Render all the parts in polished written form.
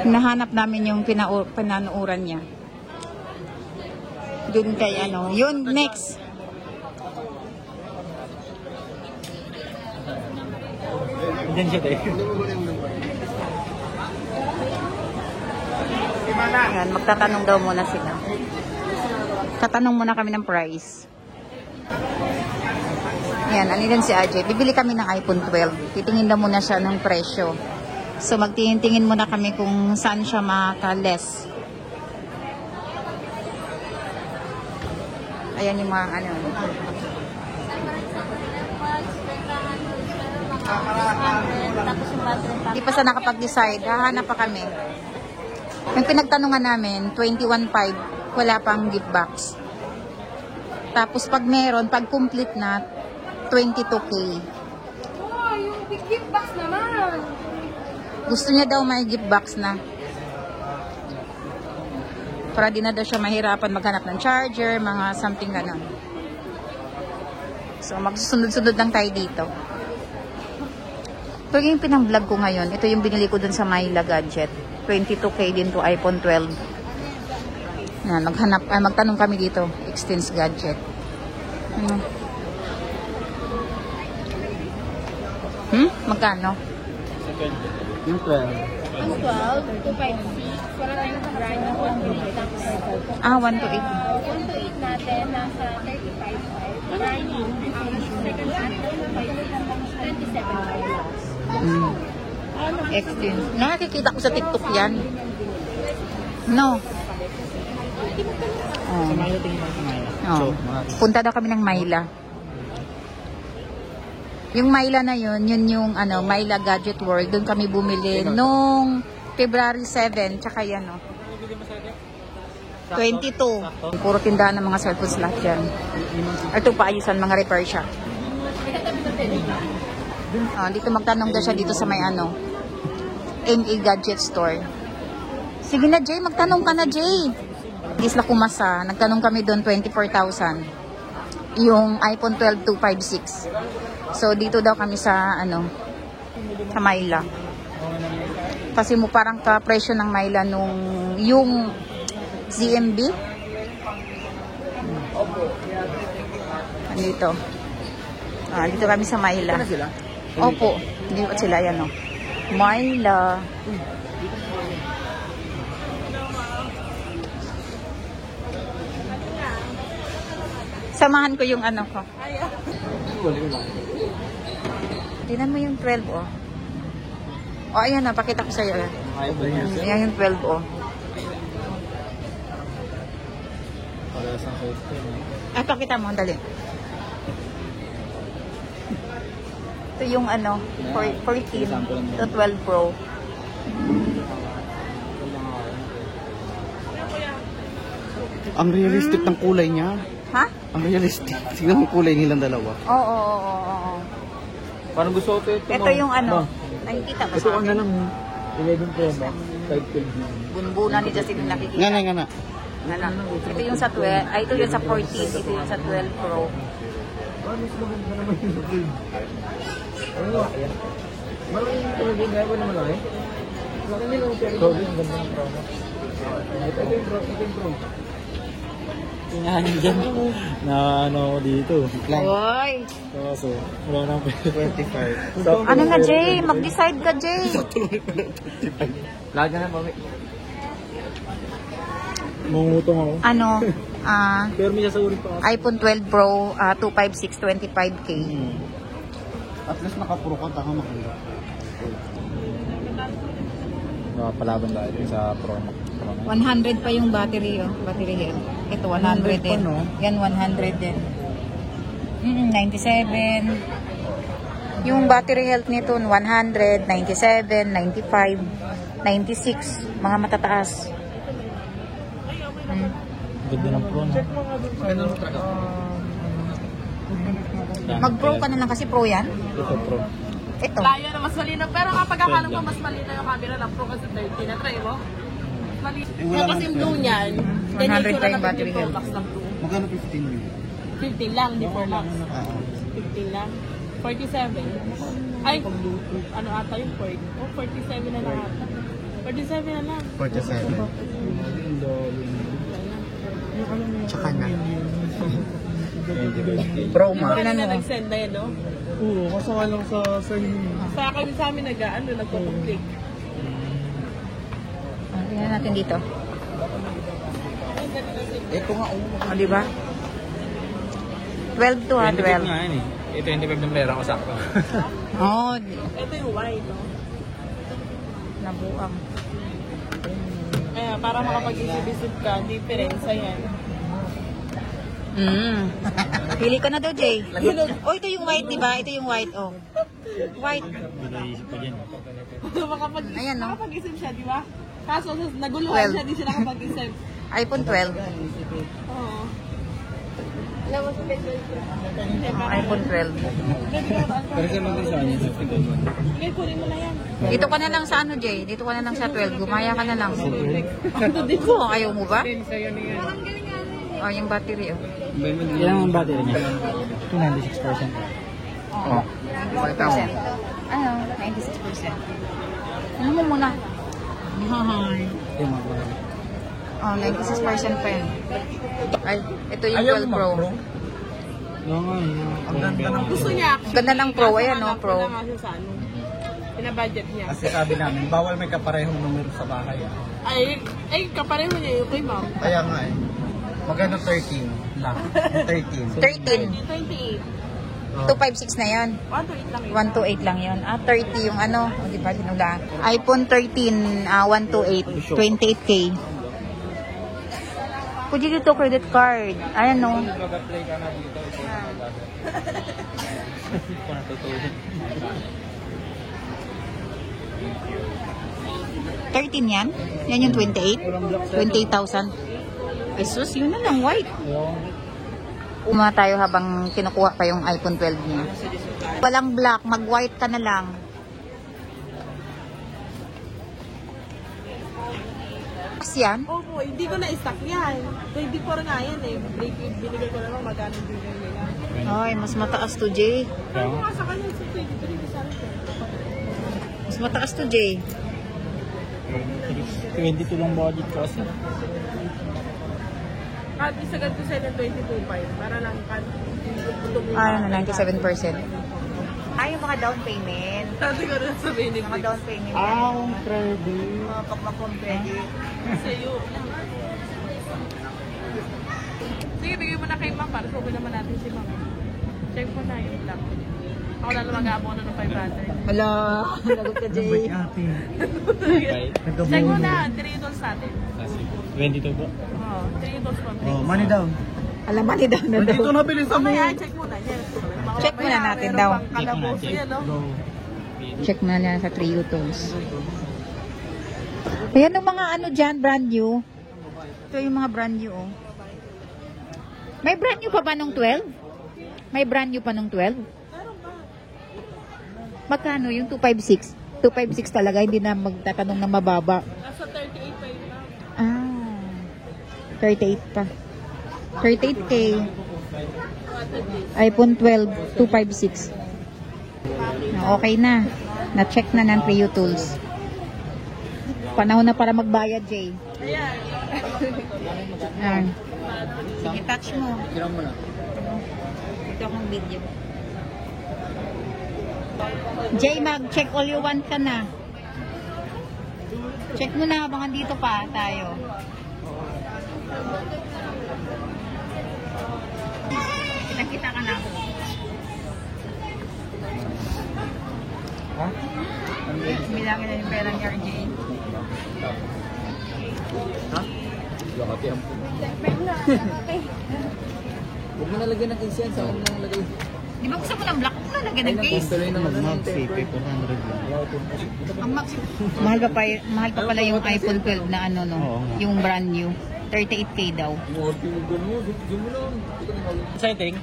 Nahanap namin yung pinanuuran niya. Doon kay ano. Yun, next. Diyan siya tayo. Ayan, magtatanong daw muna sila. Tatanong muna kami ng price. Ayan, anilan si Ajay. Bibili kami ng iPhone 12. Titingin daw muna siya ng presyo. So, magtingin-tingin muna kami kung saan siya makaka-less. Ayan yung mga ano. Hindi pa sa nakapag-decide. Hahanap pa kami. Yung pinagtanungan namin, 21.5, wala pang gift box. Tapos pag meron, pag complete na, 22K. Oh, yung big gift box naman. Gusto niya daw may gift box na. Para di na daw siya mahirapan maghanap ng charger, mga something ganon. So, magsusunod-sunod lang tayo dito. Ito yung pinang-vlog ko ngayon. Ito yung binili ko dun sa Myla Gadget. 22K din to iPhone 12. Yan, magtanong kami dito. Extends Gadget. Ano? Magkano? Yung 12. Ang 12, 256. Wala tayong brand na 128. 1 to 8. 128 natin, nasa 35.5. Brand second hand, 27.5. Extends. Nakikita ko sa TikTok yan. No. Sa Myla, tingin mo sa Myla. Oh. Punta daw kami ng Myla. Yung Myla na yun yung ano, Myla Gadget World. Doon kami bumili nung February 7. Tsaka yan, 22. Puro tindahan ng mga cellphones lahat yan. Ito paayusan, mga repair shop. Dito magtanong daw siya dito sa may ano, NA Gadget Store. Sige na, Jay. Magtanong ka na, Jay. Isla Kumasa. Nagtanong kami doon, 24,000. Yung iPhone 12 256. So, dito daw kami sa, ano, sa Myla. Kasi mo parang ka-presyo ng Myla nung, yung ZMB. Dito. Dito kami sa Myla. Opo. Dito sila, yan, Myla. Samahan ko yung ano ko. Tingnan mo yung 12, ayan na, pakita ko sa'yo. Ayan yung 12, pakita mo, dali. Ito yung ano, 14 to 12 Pro. Ang realistic ng kulay niya. Ha? Ang realistic. Tingnan mo kulay nilang dalawa. Oo. Parang gusto ko ito. Ito yung ano, nakikita ba sa akin? lang, 11 Pro Max, 512. Bunbunan ni Justin yung nakikita. Nga na. Ito yung sa 12, ito yung sa 14, ito yung sa 12 Pro. Mas maganda naman yung gold. Maraming gold nga ba naman ay? Maraming yung gold, ganda ng Pro Max. Ito yung Pro. Tingahan dyan na ano dito. Oy! So, wala na 25. So, Ano nga, Jay? Mag-decide ka, Jay. Laga na, mami. Mangutong ako. Ano? Pero may sasauri pa ako. iPhone 12 Pro, 256, 25K. At least nakapuro ka, taka makita. Palaban tayo sa Pro Max. 100 pa yung battery, battery health. Ito, 100 din. Yan, 100 din. 97. Yung battery health nito, 100, 97, 95, 96. Mga matataas. Ganda ng Pro, no? Mag-Pro ka na lang kasi Pro yan. Ito, Pro. Ito. Layo na mas malinaw. Pero kapag akala mo mas malinaw yung camera ng Pro kasi 30 na try mo. Malinaw. Kasi yung blue niyan, 100 pa yung battery health. Magkano 15 yun? 15 lang, di 4 lakhs. 15 lang. 47. Ay, ano ata yung 40? Oh, 47 na lang ata. 47 na lang. 47. Tsaka na. Pro Max. Wala na nag-send na yan, no? Oo, kasama lang sa Sa akin sa amin nagpo-click. Tingnan natin dito. Ito nga, O, di ba? 12 to ha, 12. nga yan eh. Eh, 25 ng pera ko sakto. Oh, Ito yung white, no? nabuang. Kaya para makapag-isip-isip ka, diferensya yan. Pili ka na daw, Jay. Oh, ito yung white, di ba? Ito yung white, oh. White. Naisip pa dyan. Ayan, no? Makapag-isip siya, di ba? Kaso naguluhan 12. siya, di siya nakapag-isip. iPhone 12. Oo. iPhone 12. Pero sa mga sa kanya, Sige, kunin mo na yan. Dito ka na lang sa ano, Jay? Dito ka na lang sa 12. Gumaya ka na lang. Ito din Ito, ayaw mo ba? Sa'yo na yan. Oh, yung battery, oh. Ilang ang battery niya? 296%. Oh. 96%. Ano? 96%. Ano mo muna? Hi. Oh, 96% pa yan. Ay, ito yung 12 Pro. Oo nga, Ang ganda ng Gusto niya. Ang ganda ng Pro. Ayan, no? Pro. Wala nga siya sa ano. Pinabudget niya. Kasi sabi namin, bawal may kaparehong numero sa bahay. Ay, kapareho niya yung kay ma'am. Kaya nga eh. Magano 13 lang. 13. 13. 28. 256 na yan. 128 lang yun. 128 lang yun. 30 yung ano. O, di ba? Sinula. iPhone 13, 128. 28K. Pwede dito credit card. Ayan, no? Mag-apply ka na dito. Kung natutuhin. 13 yan? Yan yung 28? 28,000. Jesus, yun na lang, white. Uma tayo habang kinukuha pa yung iPhone 12 niya. Walang black, mag-white ka na lang. Mas yan? Opo, hindi ko na-stock yan. 24 nga yan eh. Binigay ko naman magkano binigay nila. Ay, mas mataas to, Jay. Pero nga sa kanya, sa 23 sa akin. Mas mataas to, Jay. 22 lang budget ko kasi. Kahit isagad ko sa 22.5 para lang Ay, ano, 97%. Ay, yung mga down payment. Sabi ko rin sabihin ni Mga down payment. Ang credit. Mga pagmapong credit. sa'yo. Sige, bigay mo na kay ma'am para sobrang naman natin si ma'am. Check mo na yung lang. Ako na lang mag-aabono ng 500. Hala, lagot ka, Jay. Check mo na, 3 dollars natin. 22 po. Oo, 3 dollars pa. Oh, money down. Alam, money down na daw. Dito na bilisan mo. Mamaya, check muna. Yes. Check muna natin daw. Kalabos yan, no? Check mo na lang sa Trio Tools. Ayan yung mga ano dyan, brand new. Ito yung mga brand new, oh. May brand new pa ba nung 12? May brand new pa nung 12? Magkano yung 256? 256 talaga, hindi na magtatanong na mababa. Nasa 38 pa yun lang. Ah, 38 pa. 38K. iPhone 12, 256. Okay na. Na-check na ng Trio Tools. Panahon na para magbayad, Jay. Ayan. Ayan. Sige, touch mo. Kira mo na. Ito akong video. Jay, mag-check all you want ka na. Check mo na habang andito pa tayo. Kita-kita ka na. Ha? Bilangin na yung pera ni RJ. Ha? Lakati ang po. Huwag mo nalagyan ng case yan. Saan mo nang lagay? Di ba gusto mo ng black? Huwag na lagyan ng case. Tuloy naman na ng CP 400. Ang max, mahal pa pala yung iPhone 12 na ano, no? Oo nga. Yung brand new. 38K daw. Setting?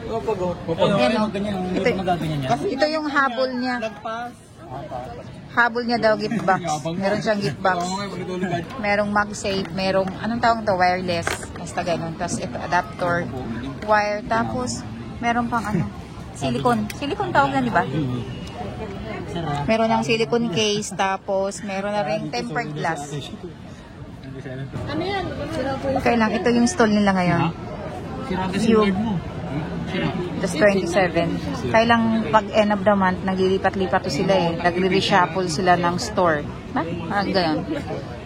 Ayan, oh. Ganyan, Ito, magaganyan niya. ito yung habol niya. Lagpas. Habol niya daw, gift box. Meron siyang gift box. Merong MagSafe, merong, anong tawag to? Wireless. Basta ganun. Tapos ito, adapter, wire. Tapos, meron pang ano, silicone. Silicone tawag na, di ba? Sarap. Meron ng silicone case, tapos meron na ring tempered glass. Ano yan? Okay lang, ito yung stall nila ngayon. Sira ka View. SIM card mo. Sira. Just 27. Kaya lang pag end of the month, naglilipat-lipat to sila eh. Nagre-reshuffle sila ng store. Ha? Parang ganyan.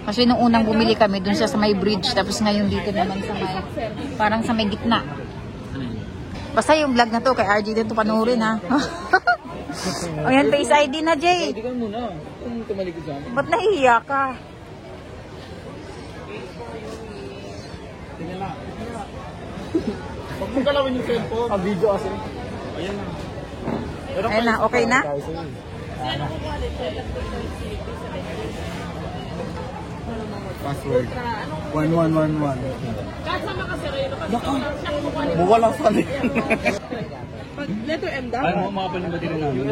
Kasi nung unang bumili kami, dun siya sa may bridge. Tapos ngayon dito naman sa may, parang sa may gitna. Basta yung vlog na to, kay RJ din to panoorin ha. O yan, Face ID na, Jay. Hindi ka muna. Kung tumalikod sa akin. Ba't nahihiya ka? Tingnan na. Huwag mong galawin yung cellphone. Ang video kasi. Ayan na. Ayan na, okay na? Password. 1111. Kasama ka sa Reno kasi Buwalang sali. pag letter M daw. Ay, mga palimbatin na namin.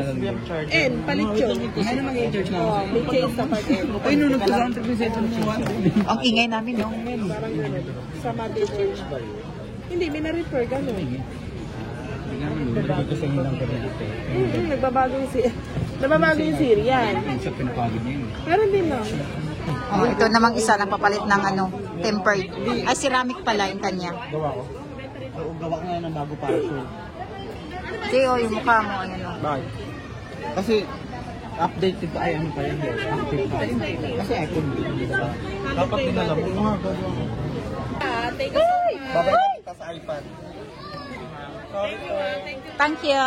N, palit yun. Ano mag-i-charge na? Oh, may chase sa part N. Ay, nung nagpa-soundtrack yung cellphone mo. Ang ingay namin, no? Parang gano'n. Sa mother church. Hindi, may na-refer gano'n. Nagbabago sa hilang kami dito. Nagbabago yung Syrian. Sa pinapagod niya yun. Pero hindi na. Oh, ito namang isa nagpapalit ng ano, tempered. Ay, ceramic pala yung kanya. Gawa ko. Oo, gawa ko nga ng bago para sure. Jay, oh, yung mukha mo, ayan o. Bakit? Kasi updated pa, ay ano pa yun, updated pa. Kasi iPhone din, di ba? Dapat din alam mo nga, gagawa ko. Thank you so much. Babalik kita sa iPad. Thank you.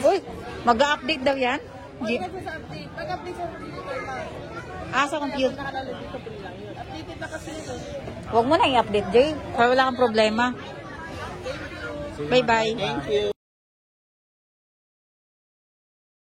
Uy, mag-update daw yan? Mag-update sa computer lang. Sa computer. Nakalalagay sa bill lang yun. Updated na kasi yun. Huwag mo na i-update, Jay. Para wala kang problema. Bye-bye. Thank you.